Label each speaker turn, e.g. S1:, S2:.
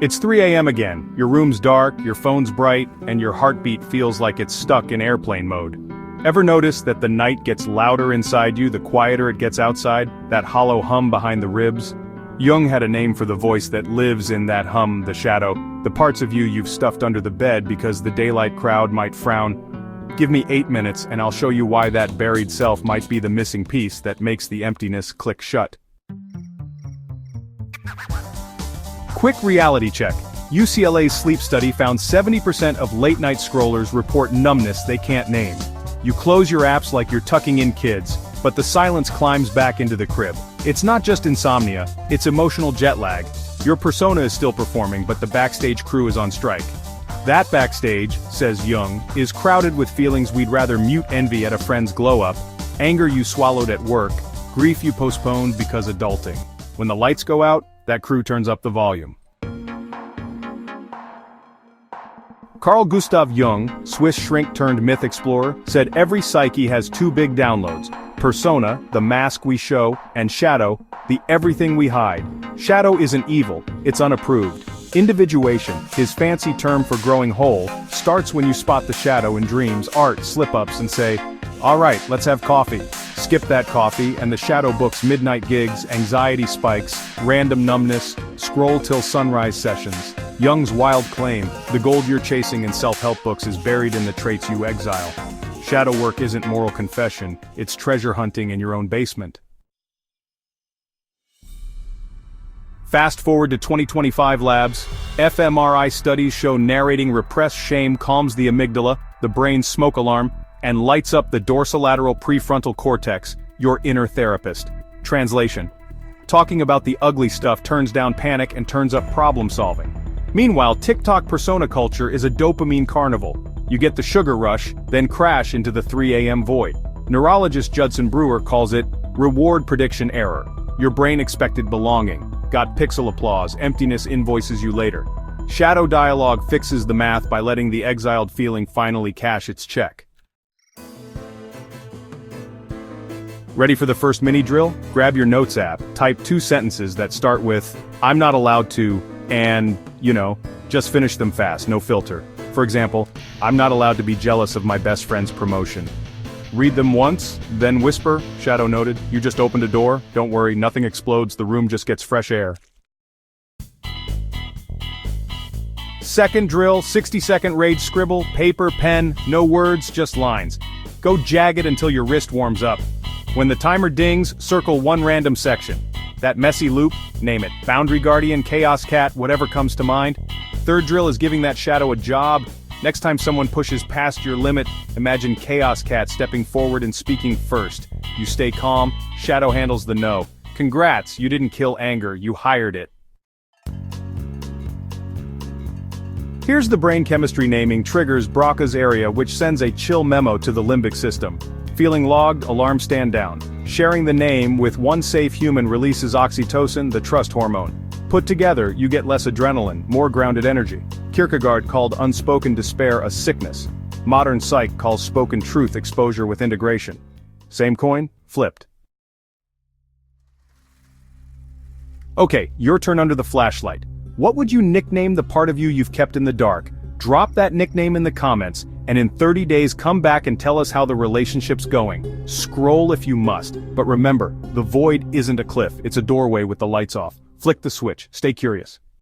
S1: It's 3 a.m. again, your room's dark, your phone's bright, and your heartbeat feels like it's stuck in airplane mode. Ever notice that the night gets louder inside you the quieter it gets outside, that hollow hum behind the ribs? Jung had a name for the voice that lives in that hum, the shadow, the parts of you you've stuffed under the bed because the daylight crowd might frown. Give me 8 minutes and I'll show you why that buried self might be the missing piece that makes the emptiness click shut. Quick reality check. UCLA's sleep study found 70% of late-night scrollers report numbness they can't name. You close your apps like you're tucking in kids, but the silence climbs back into the crib. It's not just insomnia, it's emotional jet lag. Your persona is still performing, but the backstage crew is on strike. That backstage, says Jung, is crowded with feelings we'd rather mute: envy at a friend's glow-up, anger you swallowed at work, grief you postponed because adulting. When the lights go out, that crew turns up the volume. Carl Gustav Jung, Swiss shrink-turned-myth explorer, said every psyche has two big downloads: persona, the mask we show, and shadow, the everything we hide. Shadow isn't evil, it's unapproved. Individuation, his fancy term for growing whole, starts when you spot the shadow in dreams, art, slip-ups and say, "Alright, let's have coffee." Skip that coffee and the shadow books midnight gigs, anxiety spikes, random numbness, scroll till sunrise sessions. Jung's wild claim, the gold you're chasing in self-help books is buried in the traits you exile. Shadow work isn't moral confession, it's treasure hunting in your own basement. Fast forward to 2025 labs, fMRI studies show narrating repressed shame calms the amygdala, the brain's smoke alarm, and lights up the dorsolateral prefrontal cortex, your inner therapist. Translation: talking about the ugly stuff turns down panic and turns up problem solving. Meanwhile, TikTok persona culture is a dopamine carnival. You get the sugar rush, then crash into the 3 a.m. void. Neurologist Judson Brewer calls it reward prediction error. Your brain expected belonging, got pixel applause, emptiness invoices you later. Shadow dialogue fixes the math by letting the exiled feeling finally cash its check. Ready for the first mini drill? Grab your notes app, type 2 sentences that start with, "I'm not allowed to," and, just finish them fast, no filter. For example, "I'm not allowed to be jealous of my best friend's promotion." Read them once, then whisper, "Shadow noted, you just opened a door, don't worry, nothing explodes, the room just gets fresh air." Second drill, 60-second rage scribble, paper, pen, no words, just lines. Go jagged until your wrist warms up. When the timer dings, circle one random section. That messy loop, name it, boundary guardian, chaos cat, whatever comes to mind. Third drill is giving that shadow a job. Next time someone pushes past your limit, imagine chaos cat stepping forward and speaking first. You stay calm, shadow handles the no. Congrats, you didn't kill anger, you hired it. Here's the brain chemistry naming triggers Broca's area, which sends a chill memo to the limbic system. Feeling logged, alarm stand down. Sharing the name with one safe human releases oxytocin, the trust hormone. Put together, you get less adrenaline, more grounded energy. Kierkegaard called unspoken despair a sickness. Modern psych calls spoken truth exposure with integration. Same coin, flipped. Okay, your turn under the flashlight. What would you nickname the part of you you've kept in the dark? Drop that nickname in the comments, and in 30 days come back and tell us how the relationship's going. Scroll if you must, but remember, the void isn't a cliff, it's a doorway with the lights off. Flick the switch, stay curious.